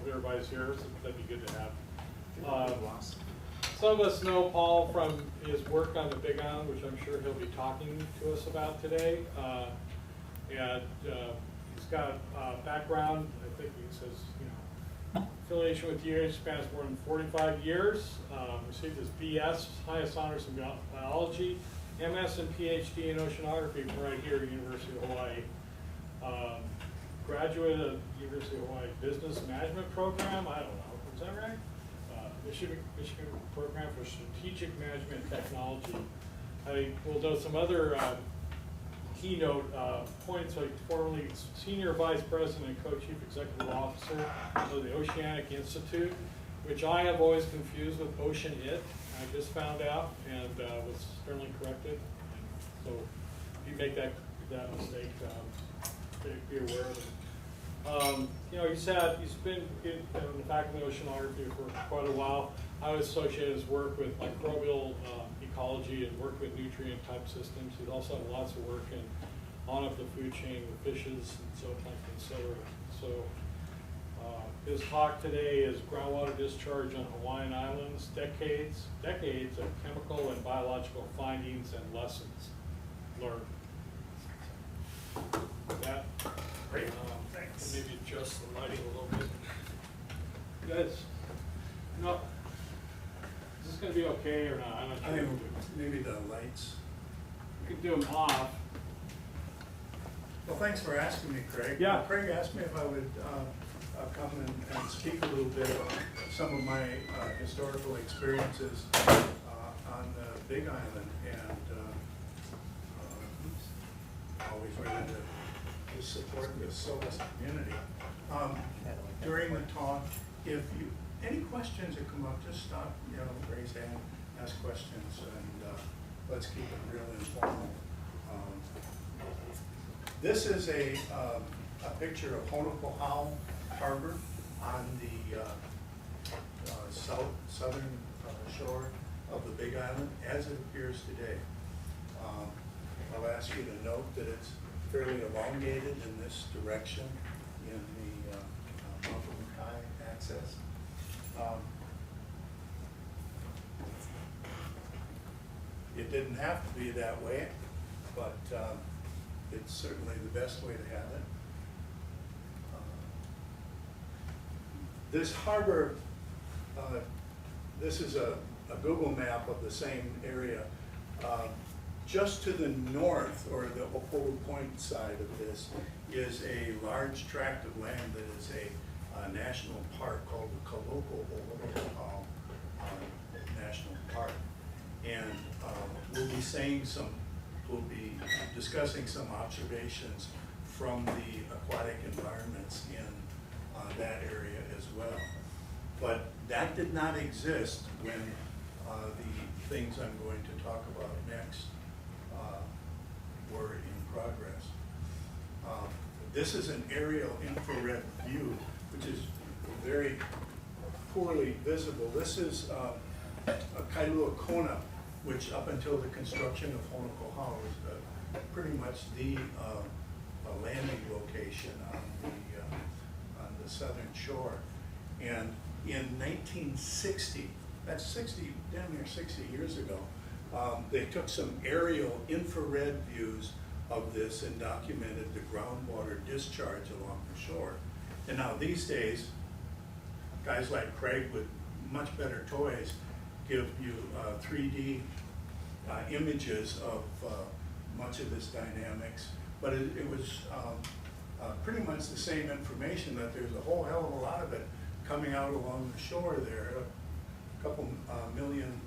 if everybody's here, so that'd be good to have. Some of us know Paul from his work on the Big Island, which I'm sure he'll be talking to us about today. And he's got a background, I think he says, affiliation with UH spans more than 45 years. Received his BS, highest honors in biology, MS and PhD in oceanography from right here at University of Hawaii. Graduate of University of Hawaii Business Management Program, I don't know, is that right? Michigan Program for Strategic Management Technology. I will note some other keynote points, like formerly Senior Vice President and Co-Chief Executive Officer of the Oceanic Institute, which I have always confused with Ocean It. I just found out and was sternly corrected. And so if you make that mistake, be aware of it. He's been in the faculty of oceanography for quite a while. I was associated his work with microbial ecology and work with nutrient type systems. He's also had lots of work on up the food chain with fishes and zooplankton, etc. So his talk today is groundwater discharge on Hawaiian Islands, decades of chemical and biological findings and lessons learned. With that, great. Thanks. Maybe adjust the lighting a little bit. Guys, no, is this going to be okay or not? I'm not sure. Maybe the lights. We can do them off. Well, thanks for asking me, Craig. Yeah. Craig asked me if I would come and speak a little bit about some of my historical experiences on the Big Island, and always ready to support the SOLAS community. During the talk, if any questions that come up, just stop, raise hand, ask questions, and let's keep it real informal. This is a picture of Honokohau Harbor on the southern shore of the Big Island as it appears today. I'll ask you to note that it's fairly elongated in this direction in the Makai axis. It didn't have to be that way, but it's certainly the best way to have it. This harbor, this is a Google map of the same area. Just to the north, or the Opolu Point side of this, is a large tract of land that is a national park called the Kaloko Oahu National Park. And we'll be discussing some observations from the aquatic environments in that area as well. But that did not exist when the things I'm going to talk about next were in progress. This is an aerial infrared view, which is very poorly visible. This is a Kailua Kona, which up until the construction of Honokohau was pretty much the landing location on the southern shore. And in 1960, that's damn near 60 years ago, they took some aerial infrared views of this and documented the groundwater discharge along the shore. And now these days, guys like Craig with much better toys give you 3D images of much of this dynamics, but it was pretty much the same information, that there's a whole hell of a lot of it coming out along the shore there, a couple million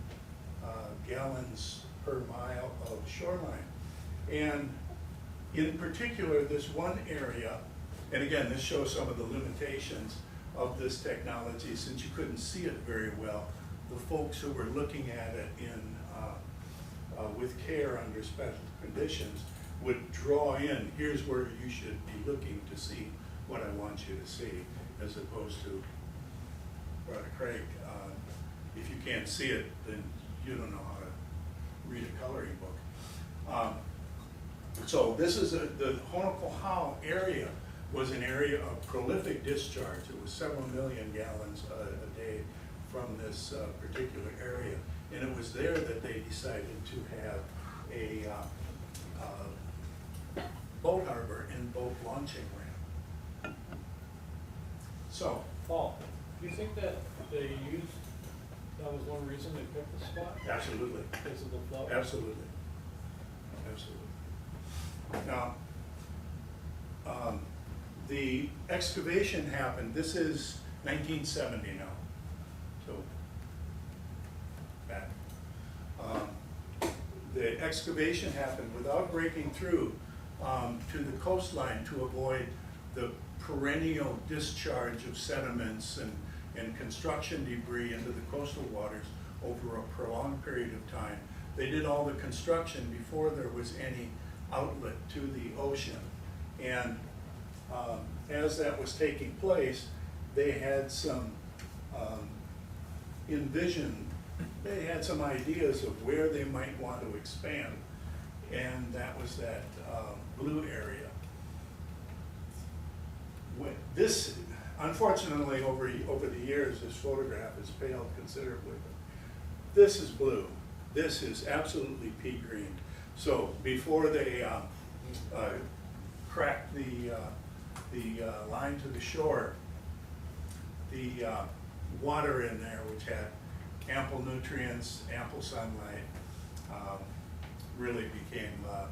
gallons per mile of shoreline. And in particular, this one area, and again, this shows some of the limitations of this technology, since you couldn't see it very well. The folks who were looking at it with care under special conditions would draw in, here's where you should be looking to see what I want you to see, as opposed to, Brother Craig, if you can't see it, then you don't know how to read a coloring book. So this is the Honokohau area was an area of prolific discharge. It was several million gallons a day from this particular area. And it was there that they decided to have a boat harbor and boat launching ramp. So, Paul, do you think that they used, that was one reason they picked the spot? absolutely, Because of the flow? absolutely, absolutely. Now, the excavation happened, this is 1970 now, so back. The excavation happened without breaking through to the coastline to avoid the perennial discharge of sediments and construction debris into the coastal waters over a prolonged period of time. They did all the construction before there was any outlet to the ocean. And as that was taking place, they had some they had some ideas of where they might want to expand, and that was that blue area. This, unfortunately, over the years, this photograph has paled considerably. This is blue. This is absolutely pea green. So before they cracked the line to the shore, the water in there, which had ample nutrients, ample sunlight, really became a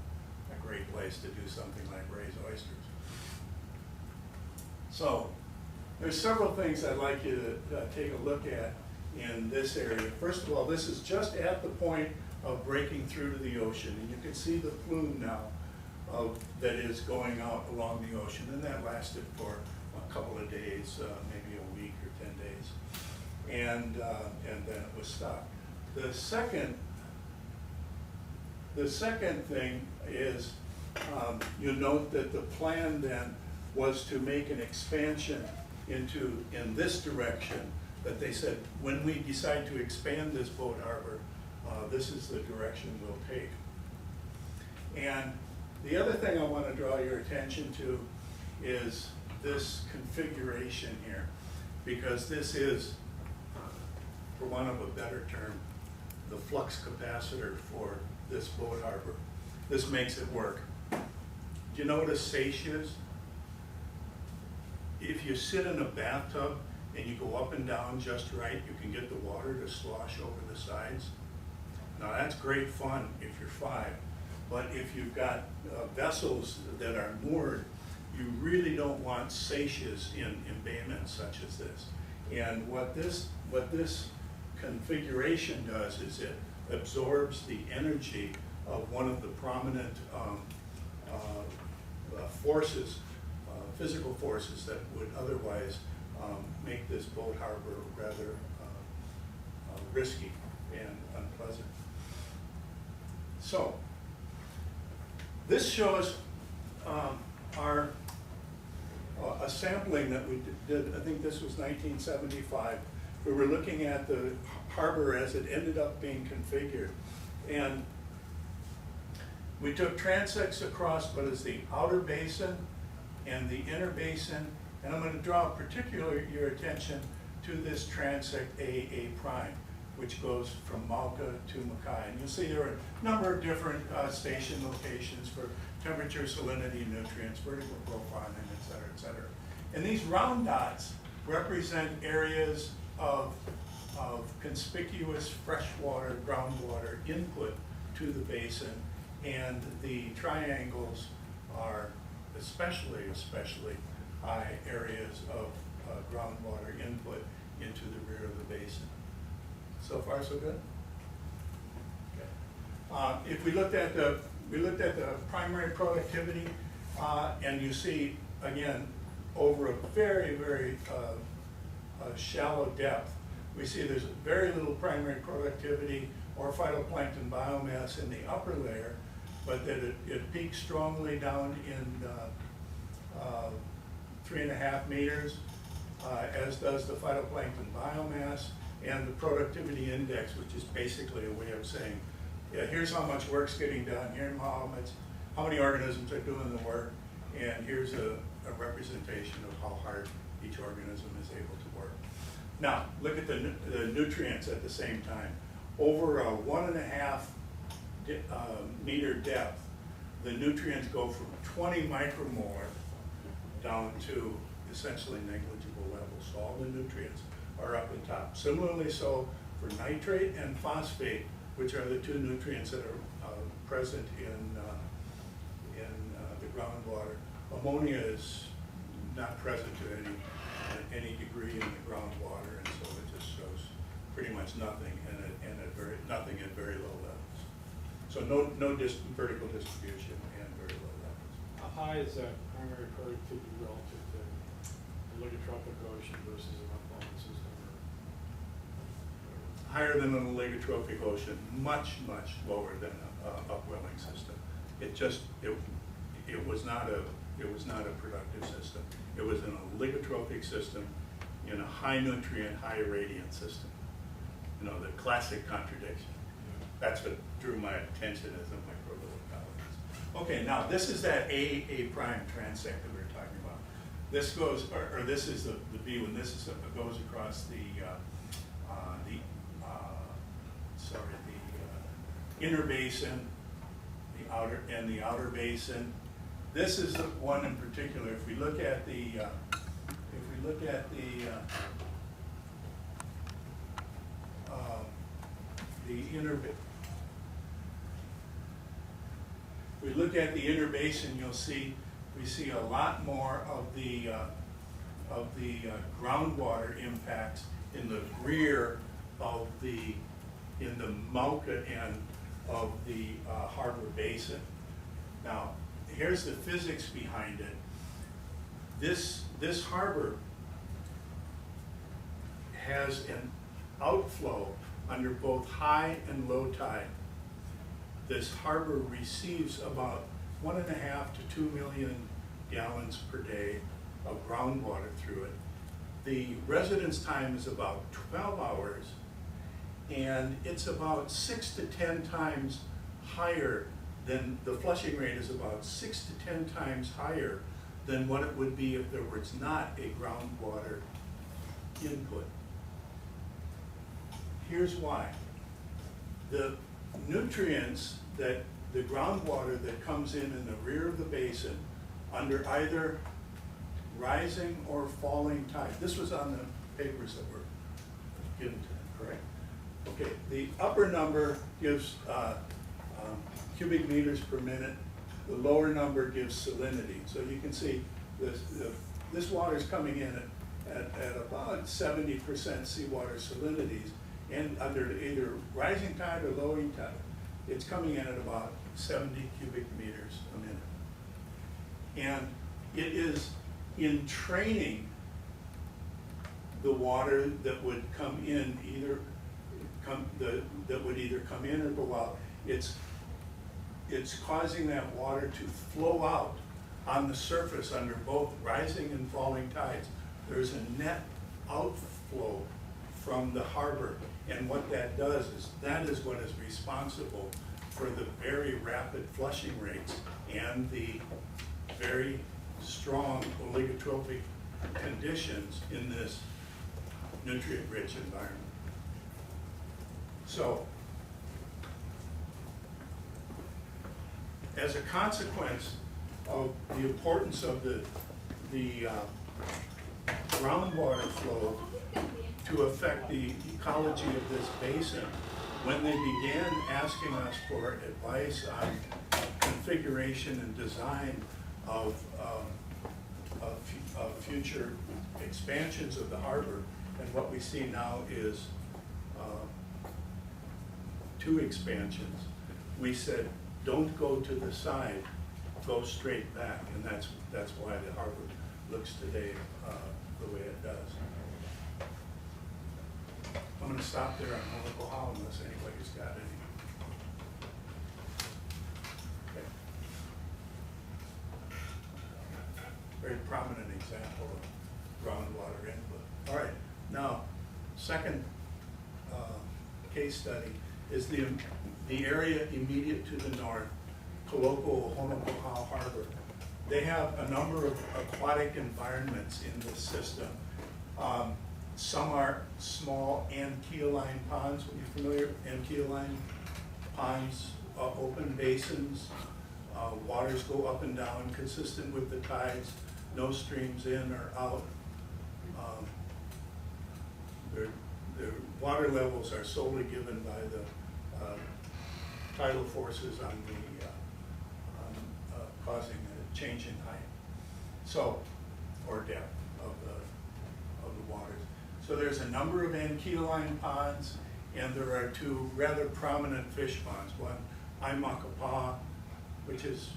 great place to do something like raise oysters. So there's several things I'd like you to take a look at in this area. First of all, this is just at the point of breaking through to the ocean, and you can see the plume now that is going out along the ocean, and that lasted for a couple of days, maybe a week or 10 days, and then it was stopped. The second thing is you'll note that the plan then was to make an expansion in this direction, that they said, when we decide to expand this boat harbor, this is the direction we'll take. And the other thing I want to draw your attention to is this configuration here, because this is, for want of a better term, the flux capacitor for this boat harbor. This makes it work. Do you know what a seiche is? If you sit in a bathtub and you go up and down just right, you can get the water to slosh over the sides. Now that's great fun if you're 5, but if you've got vessels that are moored, you really don't want seiches in embayments such as this. And what this configuration does is it absorbs the energy of one of the prominent forces, physical forces that would otherwise make this boat harbor rather risky and unpleasant. So, this shows a sampling that we did, I think this was 1975. We were looking at the harbor as it ended up being configured. And we took transects across what is the outer basin and the inner basin, and I'm going to draw particularly your attention to this transect AA prime, which goes from Malka to Mackay. And you'll see there are a number of different station locations for temperature, salinity, nutrients, vertical profiling, et cetera, et cetera. And these round dots represent areas of conspicuous freshwater, groundwater input to the basin, and the triangles are especially high areas of groundwater input into the rear of the basin. So far, so good? Okay. If we looked at the primary productivity, and you see, again, over a very, very shallow depth, we see there's very little primary productivity or phytoplankton biomass in the upper layer, but that it peaks strongly down in 3.5 meters, as does the phytoplankton biomass and the productivity index, which is basically a way of saying, yeah, here's how much work's getting done, here's how many organisms are doing the work, and here's a representation of how hard each organism is able to work. Now, look at the nutrients at the same time. Over a 1.5 meter depth, the nutrients go from 20 micromolar down to essentially negligible levels. So all the nutrients are up and top. Similarly so for nitrate and phosphate, which are the two nutrients that are present in the groundwater. Ammonia is not present to any degree in the groundwater, and so it just shows pretty much nothing nothing at very low levels. So no vertical distribution and very low levels. How high is that primary productivity relative to the oligotrophic ocean versus an upwelling system? Higher than an oligotrophic ocean, much lower than an upwelling system. It was not a productive system. It was an oligotrophic system in a high nutrient, high irradiant system. You know, the classic contradiction. That's what drew my attention as a microbial ecologist. Okay, now this is that A prime transect that we were talking about. This goes, or this is the view, and this is goes across the inner basin, the outer basin. This is the one in particular. If we look at the inner basin, you'll see we see a lot more of the groundwater impacts in the rear of in the Mauka end of the harbor basin. Now, here's the physics behind it. This harbor has an outflow under both high and low tide. This harbor receives about 1.5 to 2 million gallons per day of groundwater through it. The residence time is about 12 hours, and it's about 6 to 10 times higher than, the flushing rate is about 6 to 10 times higher than what it would be if there was not a groundwater input. Here's why. The nutrients that the groundwater that comes in the rear of the basin under either rising or falling tide. This was on the papers that were given to them, correct? Okay, the upper number gives cubic meters per minute. The lower number gives salinity. So you can see this water is coming in at about 70% seawater salinities, and under either rising tide or lowering tide, it's coming in at about 70 cubic meters a minute. And it is in training the water that would come in that would either come in or go out. It's causing that water to flow out on the surface under both rising and falling tides. There's a net outflow from the harbor, and what that does is that is what is responsible for the very rapid flushing rates and the very strong oligotrophic conditions in this nutrient-rich environment. So, as a consequence of the importance of the groundwater flow to affect the ecology of this basin, when they began asking us for advice on configuration and design of future expansions of the harbor, and what we see now is 2 expansions, we said, don't go to the side, go straight back, and that's why the harbor looks today the way it does. I'm going to stop there on Honokohau unless anybody's got any. Okay. Very prominent example of groundwater input. All right, now, second case study is the area immediate to the north, Koloko Honokohau Harbor. they have a number of aquatic environments in this system. Some are small ankyline ponds. Are you familiar with ankyline ponds? Open basins. Waters go up and down, consistent with the tides. No streams in or out. Their water levels are solely given by the tidal forces on the causing a change in height, so, or depth of the waters. So there's a number of ankyline ponds, and there are two rather prominent fish ponds. One, Imakapa, which is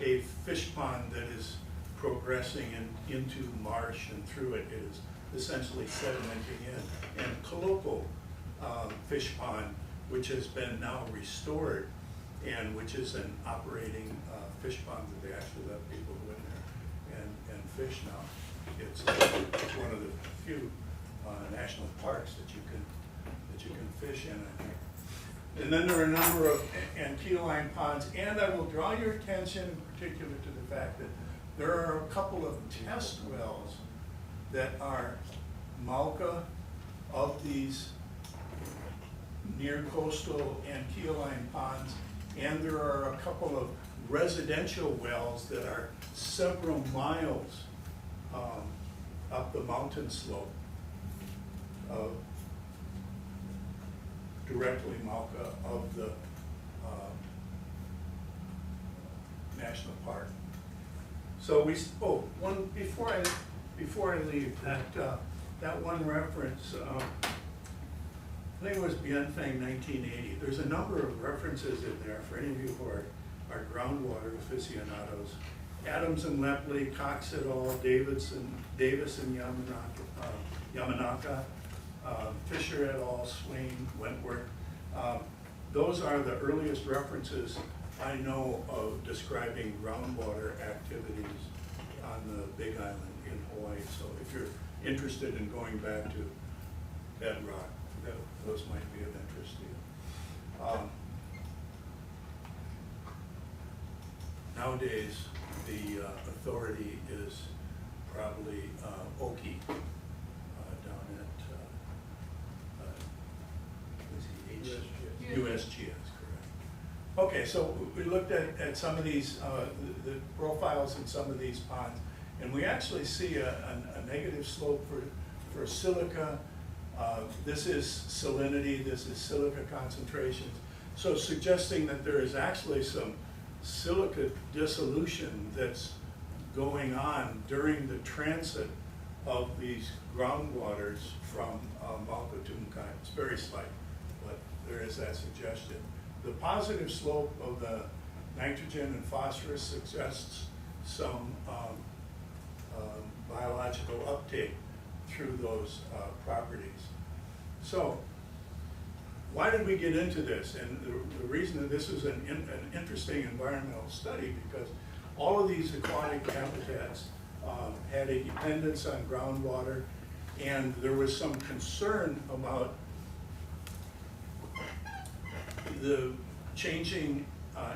a fish pond that is progressing into marsh, and through it is essentially sedimenting in. And Koloko fish pond, which has been now restored, and which is an operating fish pond that they actually let people go in there and fish now. It's one of the few national parks that you can fish in, I think. And then there are a number of ankyline ponds, and I will draw your attention in particular to the fact that there are a couple of test wells that are Malka of these near coastal ankyline ponds, and there are a couple of residential wells that are several miles up the mountain slope, directly Malka of the national park. So before I leave, that one reference, I think it was Bienfang 1980. There's a number of references in there for any of you who are groundwater aficionados. Adams and Lepley, Cox et al., Davis and Yamanaka, Fisher et al., Swain, Wentworth. Those are the earliest references I know of describing groundwater activities on the Big Island in Hawaii. So if you're interested in going back to bedrock, those might be of interest to you. Nowadays, the authority is probably Oki down at USGS, correct. Okay, so we looked at some of these, the profiles in some of these ponds, and we actually see a negative slope for silica. This is salinity, this is silica concentrations. So suggesting that there is actually some silica dissolution that's going on during the transit of these groundwaters from Malka to Mukai. It's very slight, but there is that suggestion. The positive slope of the nitrogen and phosphorus suggests some biological uptake through those properties. So, why did we get into this? And the reason that this is an interesting environmental study, because all of these aquatic habitats had a dependence on groundwater, and there was some concern about the changing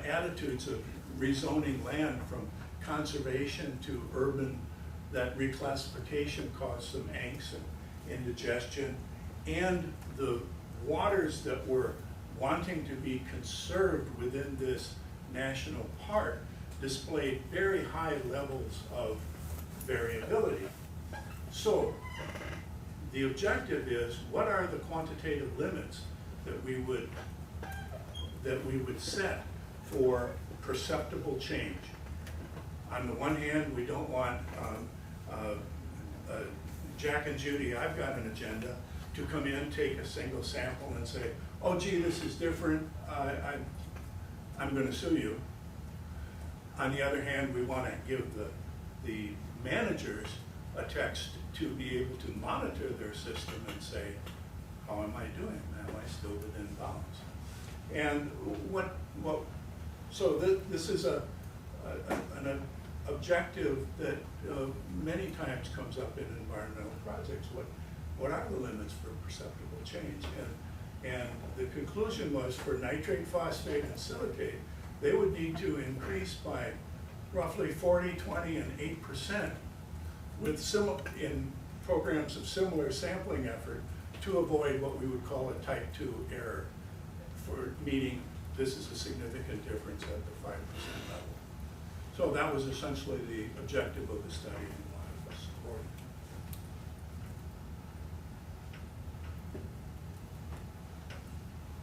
attitudes of rezoning land from conservation to urban. That reclassification caused some angst and indigestion, and the waters that were wanting to be conserved within this national park displayed very high levels of variability. So the objective is, what are the quantitative limits that we would set for perceptible change? On the one hand, we don't want Jack and Judy, I've got an agenda, to come in, take a single sample and say, oh gee, this is different, I'm going to sue you. On the other hand, we want to give the managers a text to be able to monitor their system and say, how am I doing? Am I still within bounds? And so this is an objective that many times comes up in environmental projects. What are the limits for perceptible change? And the conclusion was, for nitrate, phosphate, and silicate, they would need to increase by roughly 40, 20, and 8% with in programs of similar sampling effort to avoid what we would call a type 2 error, for meaning this is a significant difference at the 5% level. So that was essentially the objective of the study and why it was supported.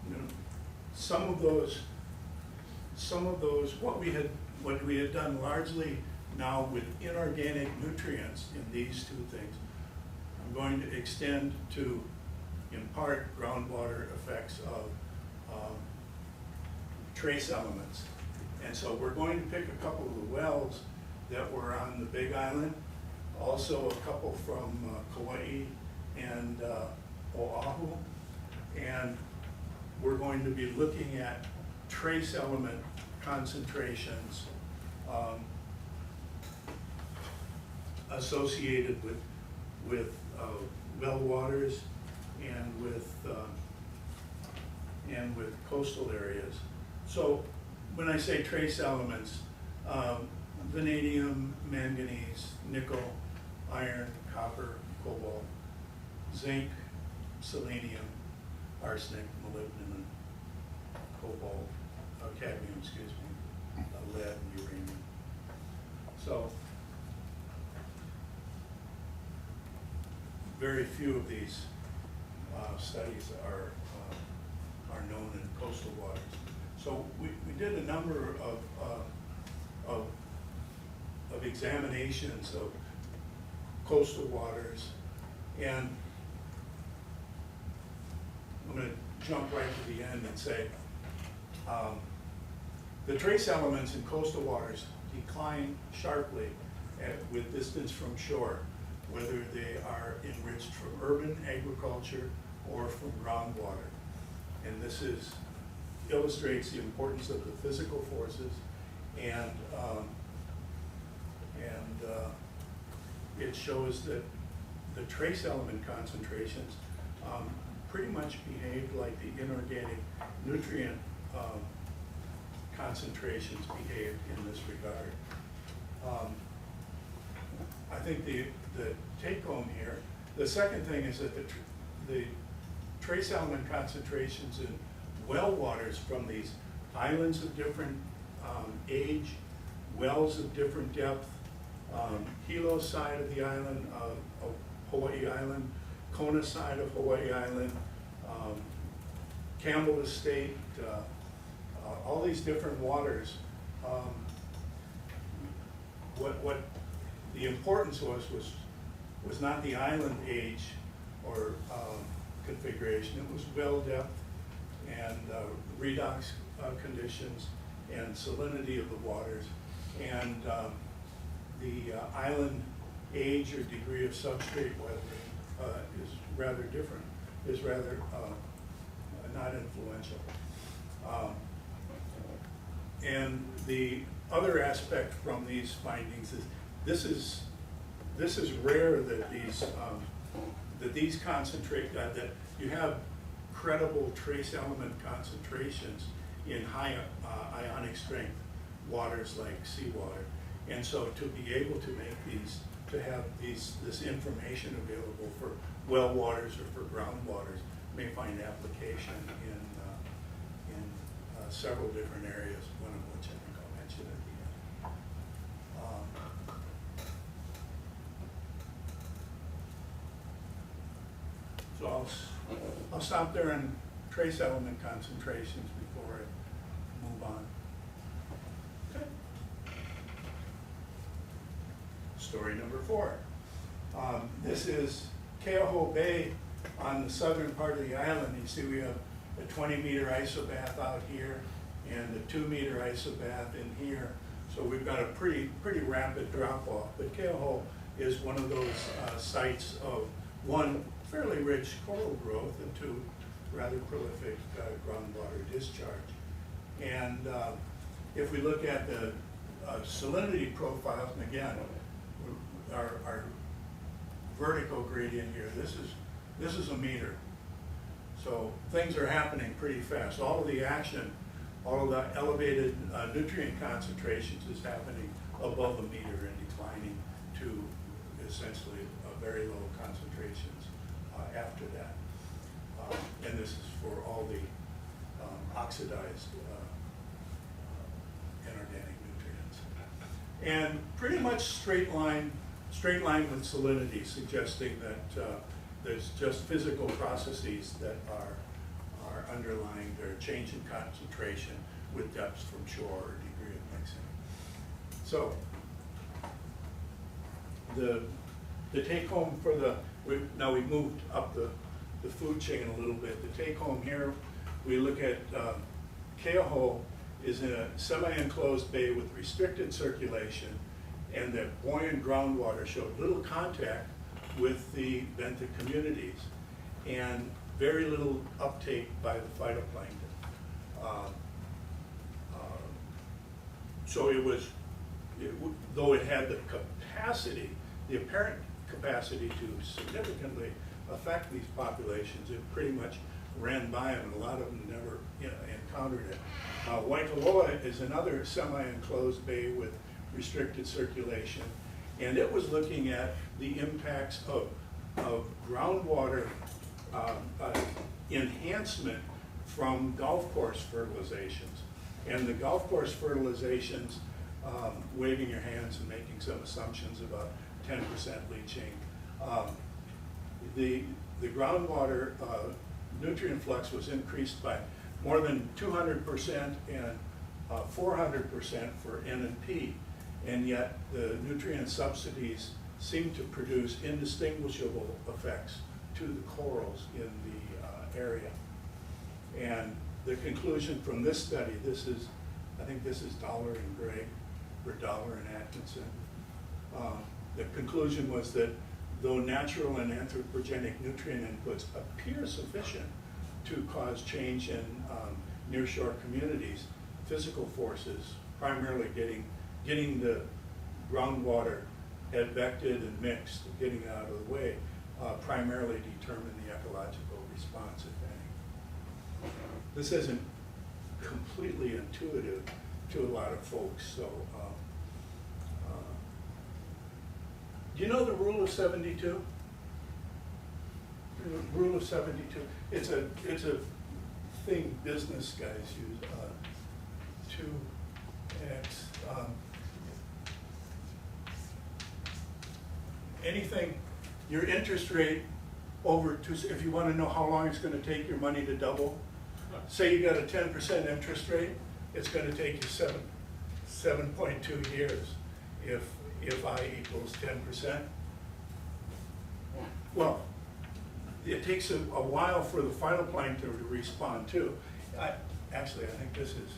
You know, some of those, what we had done largely now with inorganic nutrients in these two things, I'm going to extend to, in part, groundwater effects of trace elements. And so we're going to pick a couple of the wells that were on the Big Island, also a couple from Kauai and Oahu, and we're going to be looking at trace element concentrations associated with well waters and with coastal areas. So when I say trace elements, vanadium, manganese, nickel, iron, copper, cobalt, zinc, selenium, arsenic, molybdenum, cobalt, cadmium, excuse me, lead, and uranium. So very few of these studies are known in coastal waters. So we did a number of examinations of coastal waters, and I'm going to jump right to the end and say the trace elements in coastal waters decline sharply with distance from shore, whether they are enriched from urban agriculture or from groundwater. And this illustrates the importance of the physical forces, and it shows that the trace element concentrations pretty much behaved like the inorganic nutrient concentrations behaved in this regard. I think the take home here, the second thing is that the trace element concentrations in well waters from these islands of different age, wells of different depth, Hilo side of the island of Hawaii Island, Kona side of Hawaii Island, Campbell Estate, all these different waters. What the importance was not the island age or configuration, it was well depth and redox conditions and salinity of the waters, and the island age or degree of substrate weathering is rather different, is rather not influential. And the other aspect from these findings is this is rare that these concentrate that you have credible trace element concentrations in high ionic strength waters like seawater. And so to be able to make these, to have this information available for well waters or for ground waters may find application in several different areas, one of which I think I'll mention at the end. So I'll stop there on trace element concentrations before I move on. Okay. Story number 4. This is Keauhou Bay on the southern part of the island. You see we have a 20-meter isobath out here and a 2-meter isobath in here. So we've got a pretty rapid drop-off. But Keauhou is one of those sites of, one, fairly rich coral growth, and 2, rather prolific groundwater discharge. And if we look at the salinity profiles, and again, our vertical gradient here, this is a meter. So things are happening pretty fast. All of the action, all of the elevated nutrient concentrations is happening above a meter and declining to essentially very low concentrations after that. And this is for all the oxidized inorganic nutrients. And pretty much straight line with salinity, suggesting that there's just physical processes that are underlying their change in concentration with depths from shore or degree of mixing. So the take home for now we've moved up the food chain a little bit. The take home here, we look at Keoho is in a semi-enclosed bay with restricted circulation, and that buoyant groundwater showed little contact with the benthic communities and very little uptake by the phytoplankton. So though it had the capacity, the apparent capacity to significantly affect these populations, it pretty much ran by them, and a lot of them never encountered it. Waikoloa is another semi-enclosed bay with restricted circulation, and it was looking at the impacts of groundwater enhancement from golf course fertilizations. And the golf course fertilizations, waving your hands and making some assumptions about 10% leaching, the groundwater nutrient flux was increased by more than 200% and 400% for N and P, and yet the nutrient subsidies seem to produce indistinguishable effects to the corals in the area. And the conclusion from this study, I think this is Dollar and Gray, or Dollar and Atkinson. The conclusion was that though natural and anthropogenic nutrient inputs appear sufficient to cause change in nearshore communities, physical forces, primarily getting the groundwater advected and mixed, getting it out of the way, primarily determine the ecological response, if any. This isn't completely intuitive to a lot of folks, so do you know the rule of 72? The rule of 72. It's a thing business guys use. 2x. Anything, your interest rate over to, if you want to know how long it's going to take your money to double, say you got a 10% interest rate, it's going to take you 7.2 years. If I equals 10%. Well, it takes a while for the phytoplankton to respond too. Actually, I think this is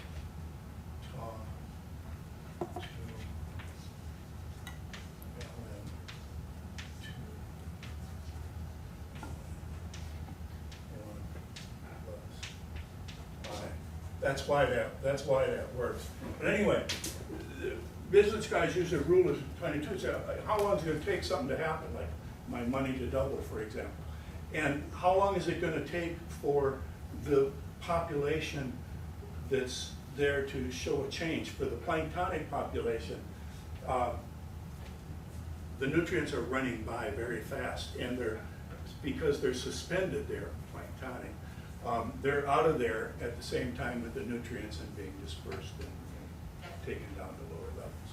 That's why that works. But anyway, the business guys use a rule of 22. Say, how long is it going to take something to happen, like my money to double, for example? And how long is it going to take for the population that's there to show a change? For the planktonic population, the nutrients are running by very fast, and because they're suspended there, planktonic, they're out of there at the same time with the nutrients and being dispersed and taken down to lower levels.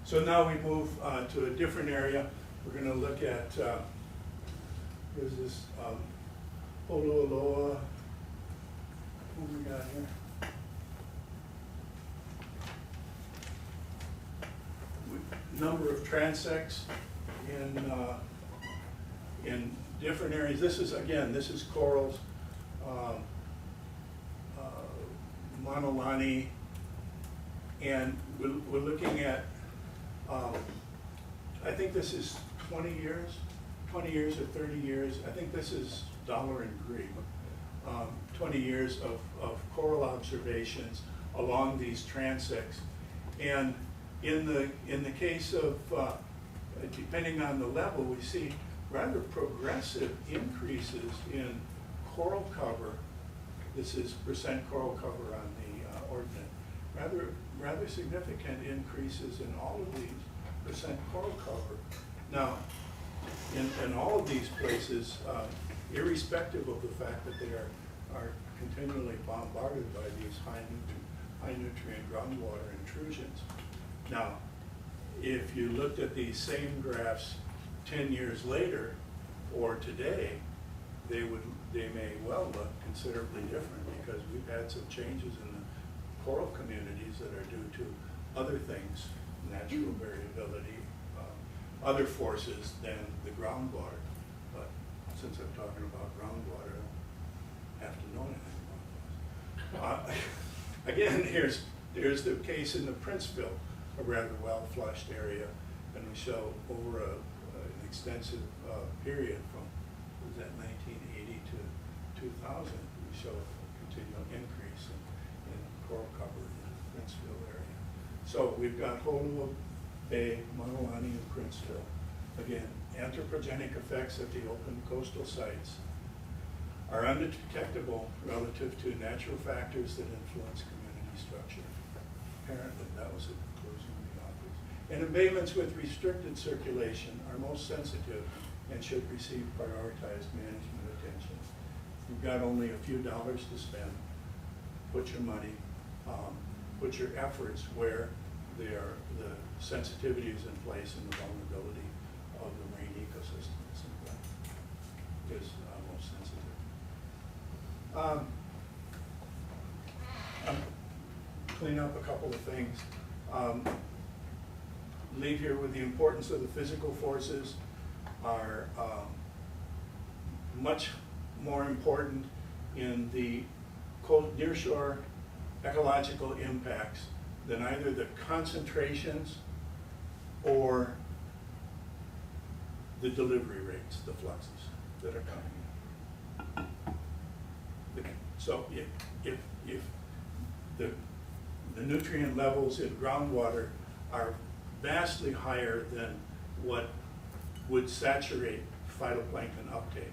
So now we move to a different area. We're going to look at, what is this, Oluoloa, who we got here? Number of transects in different areas. This is corals, Manolani, and we're looking at, I think this is 20 years or 30 years. I think this is Dollar and Green. 20 years of coral observations along these transects. And in the case of, depending on the level, we see rather progressive increases in coral cover. This is percent coral cover on the ordinate. rather significant increases in all of these percent coral cover. Now, in all of these places, irrespective of the fact that they are continually bombarded by these high nutrient groundwater intrusions. Now, if you looked at these same graphs 10 years later or today, they may well look considerably different, because we've had some changes in the coral communities that are due to other things, natural variability, other forces than the groundwater. But since I'm talking about groundwater, I don't have to know anything about this. Again, here's the case in the Princeville, a rather well-flushed area, and we show over an extensive period from, was that 1980 to 2000, we show a continual increase in coral cover in the Princeville area. So we've got Holyoke Bay, Monolani, and Princeville. Again, anthropogenic effects at the open coastal sites are undetectable relative to natural factors that influence community structure. Apparently, that was a conclusion of the authors. And embayments with restricted circulation are most sensitive and should receive prioritized management attention. You've got only a few dollars to spend. Put your money, put your efforts where the sensitivity is in place and the vulnerability of the marine ecosystem is most sensitive. Clean up a couple of things. Leave here with the importance of the physical forces are much more important in the nearshore ecological impacts than either the concentrations or the delivery rates, the fluxes that are coming in. So if the nutrient levels in groundwater are vastly higher than what would saturate phytoplankton uptake,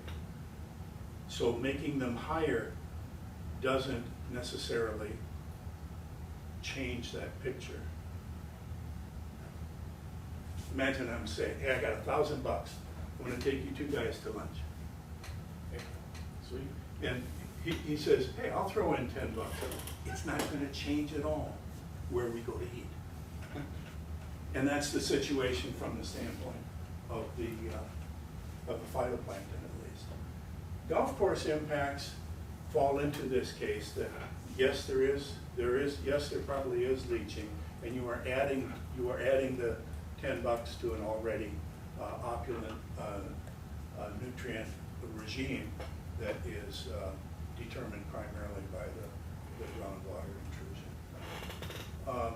so making them higher doesn't necessarily change that picture. Imagine I'm saying, hey, I got $1,000. I'm going to take you 2 guys to lunch. Okay, sweet. And he says, hey, I'll throw in $10. It's not going to change at all where we go to eat. And that's the situation from the standpoint of the phytoplankton, at least. Golf course impacts fall into this case that yes, there probably is leaching, and you are adding the $10 to an already opulent nutrient regime that is determined primarily by the groundwater intrusion.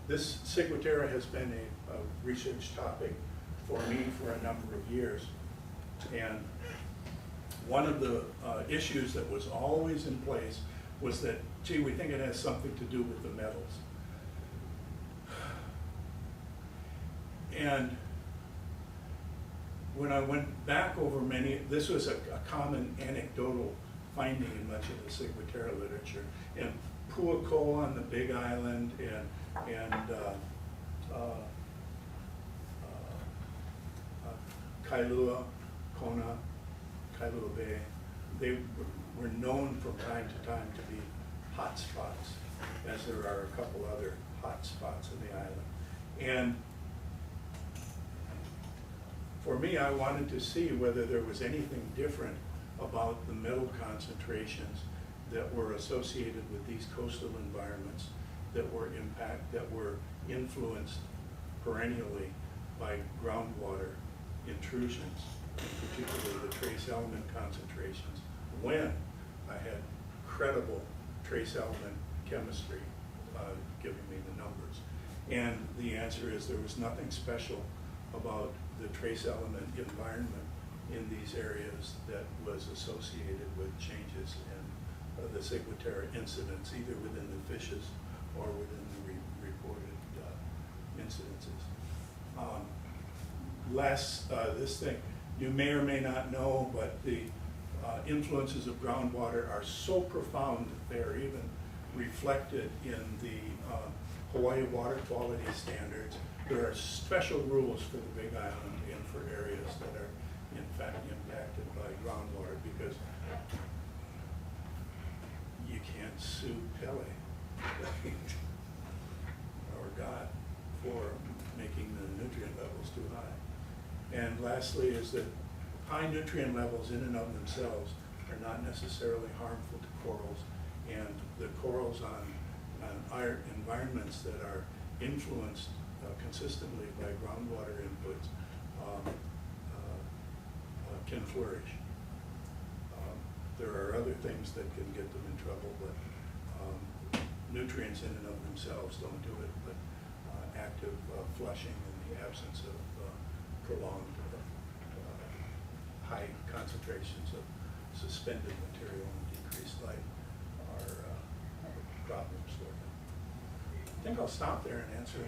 This ciguatera has been a research topic for me for a number of years, and one of the issues that was always in place was that, gee, we think it has something to do with the metals. And when I went back over this was a common anecdotal finding in much of the ciguatera literature, and Puukoa on the Big Island and Kailua, Kona, Kailua Bay, they were known from time to time to be hot spots, as there are a couple other hot spots in the island. And for me, I wanted to see whether there was anything different about the metal concentrations that were associated with these coastal environments that were influenced perennially by groundwater intrusions, and particularly the trace element concentrations, when I had credible trace element chemistry giving me the numbers. And the answer is there was nothing special about the trace element environment in these areas that was associated with changes in the ciguatera incidents, either within the fishes or within the reported incidences. This thing, you may or may not know, but the influences of groundwater are so profound that they are even reflected in the Hawaii water quality standards. There are special rules for the Big Island and for areas that are in fact impacted by groundwater, because you can't sue Pele or God for making the nutrient levels too high. And lastly is that high nutrient levels in and of themselves are not necessarily harmful to corals, and the corals on our environments that are influenced consistently by groundwater inputs can flourish. There are other things that can get them in trouble, but nutrients in and of themselves don't do it, but active flushing in the absence of prolonged high concentrations of suspended material and decreased light are problems for them. I think I'll stop there and answer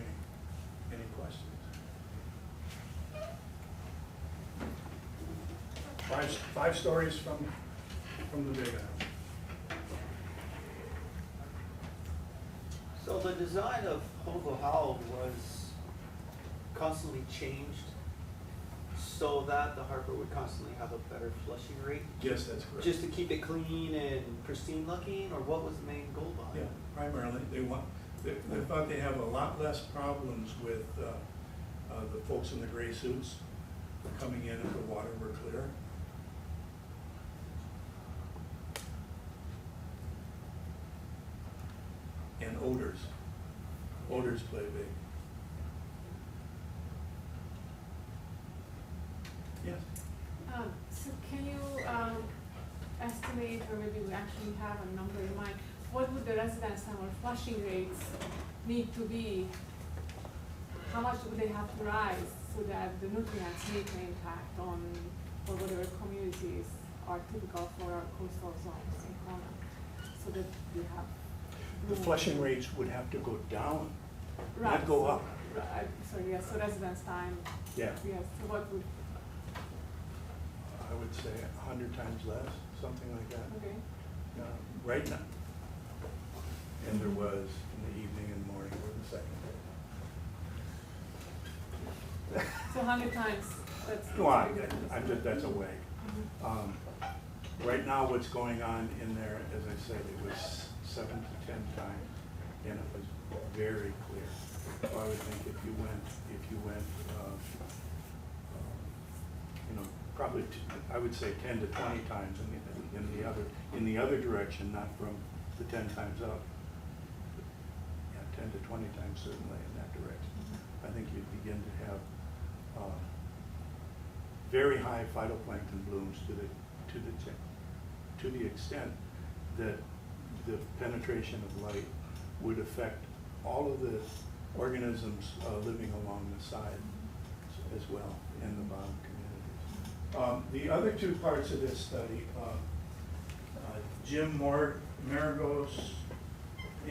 any questions. Five stories from the Big Island. So the design of Ho'ohau was constantly changed so that the harbor would constantly have a better flushing rate? Yes, that's correct. Just to keep it clean and pristine looking, or what was the main goal behind Yeah, it? primarily, they thought they have a lot less problems with the folks in the gray suits coming in if the water were clear. And odors. Odors play big. Yes? So can you estimate, or maybe we actually have a number in mind, what would the residence time or flushing rates need to be? How much would they have to rise so that the nutrients make an impact on, or whatever communities are typical for our coastal zones in Kona, so that we have The flushing rates would have to go down, Right, not go so- up. Right, so yes, so residence time. Yeah. Yes, so what would, I would say 100 times less, something like that. okay, Right now. And there was in the evening and morning or the second day. so 100 times, that's. No, I'm just, that's a way. Mhm. Right now, what's going on in there, as I said, it was 7 to 10 times, and it was very clear. So I would think if you went, probably, I would say 10 to 20 times in the other direction, not from the 10 times up. Yeah, 10 to 20 times certainly in that direction. I think you'd begin to have very high phytoplankton blooms to the extent that the penetration of light would affect all of the organisms living along the side as well in the bottom communities. The other two parts of this study, Jim Maragos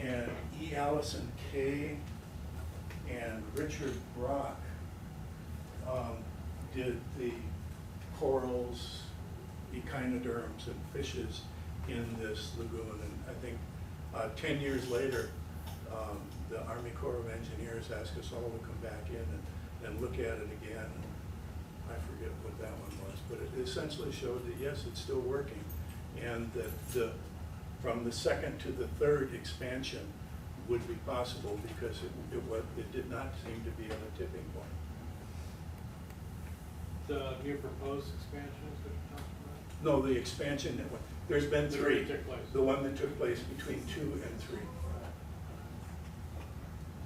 and E. Allison Kay and Richard Brock did the corals, echinoderms, and fishes in this lagoon. And I think 10 years later, the Army Corps of Engineers asked us all to come back in and look at it again. I forget what that one was, but it essentially showed that yes, it's still working, and that from the second to the third expansion would be possible because it did not seem to be at a tipping point. The new proposed expansion is what you're talking about? No, the expansion, there's been That three. already took place. The one that took place between 2 and 3.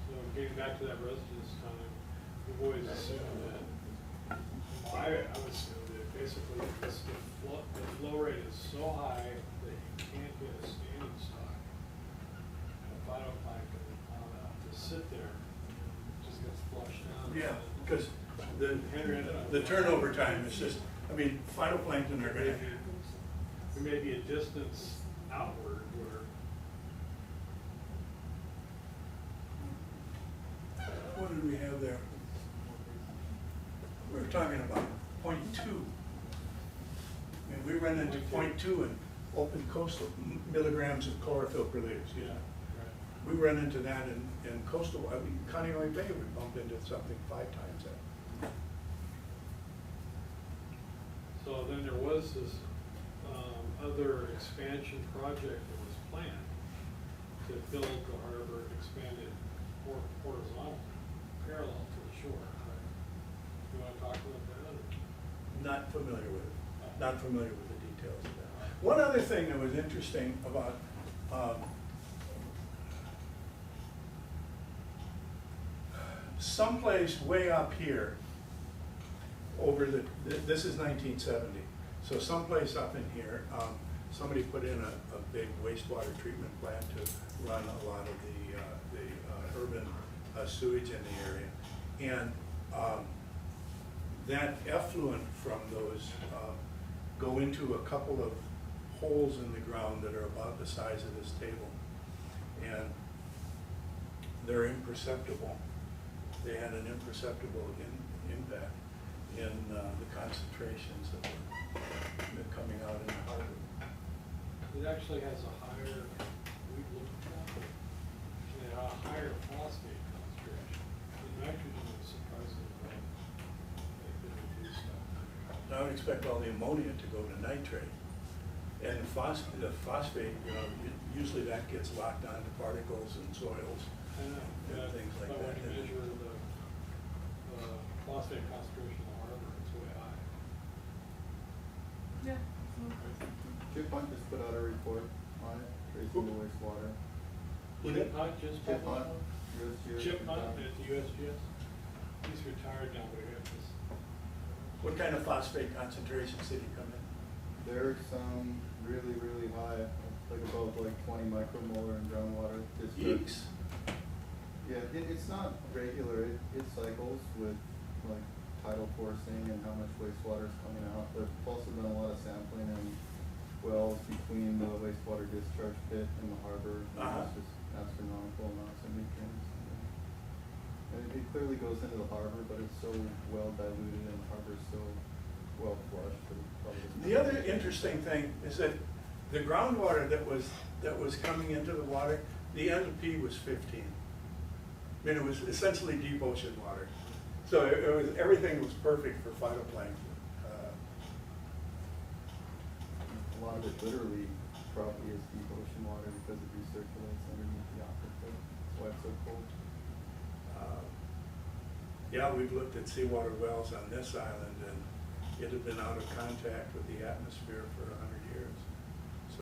So getting back to that residence time, we've always assumed that, I would assume that basically the flow rate is so high that you can't get a standing stock of phytoplankton to sit there, and it just gets flushed out. Yeah, because Henry ended up- the turnover time is just, I mean, phytoplankton are going to, There may be a distance outward where, what did we have there? We were talking about 0.2. I mean, we run into 0.2 in open coastal milligrams of chlorophyll per liter, excuse me. we run into that in coastal, I mean, Kaneohe Bay, we bump into something 5 times that. So then there was this other expansion project that was planned to build the harbor, expand it horizontal, parallel to the shore. You want to talk about that? Or? Not familiar with it, not familiar with the details of that. One other thing that was interesting about, someplace way up here, over this is 1970, so someplace up in here, somebody put in a big wastewater treatment plant to run a lot of the urban sewage in the area. And that effluent from those go into a couple of holes in the ground that are about the size of this table. And they're imperceptible. They had an imperceptible impact in the concentrations that were coming out in the harbor. It actually has a higher, we looked at that, it had a higher phosphate concentration. The nitrogen was surprisingly low. They could reduce stuff. I would expect all the ammonia to go to nitrate. And the phosphate, you know, usually that gets locked onto particles and soils. I know, And things like but when that. you measure the phosphate concentration in the harbor, it's way high. Yeah. Bienfang just put out a report on it, tracing the wastewater. Chip Hunt just. Bienfang, USGS. Chip Hunt at the USGS. He's retired now, but he had this. What kind of phosphate concentrations did he come in? There's some really, really high, like above like 20 micromolar in groundwater discharge. Yeeks. Yeah, it's not regular, it cycles with like tidal forcing and how much wastewater is coming out. There's also been a lot of sampling in wells between the wastewater discharge pit and the harbor. It's just astronomical amounts of nutrients. And it clearly goes into the harbor, but it's so well diluted and the harbor's so well flushed that it probably doesn't. The other interesting thing is that the groundwater that was coming into the water, the enthalpy was 15. I mean, it was essentially deep ocean water. So it was, everything was perfect for phytoplankton. A lot of it literally probably is deep ocean water because it recirculates underneath the aquifer. That's why it's so cold. Yeah, we've looked at seawater wells on this island, and it had been out of contact with the atmosphere for 100 years.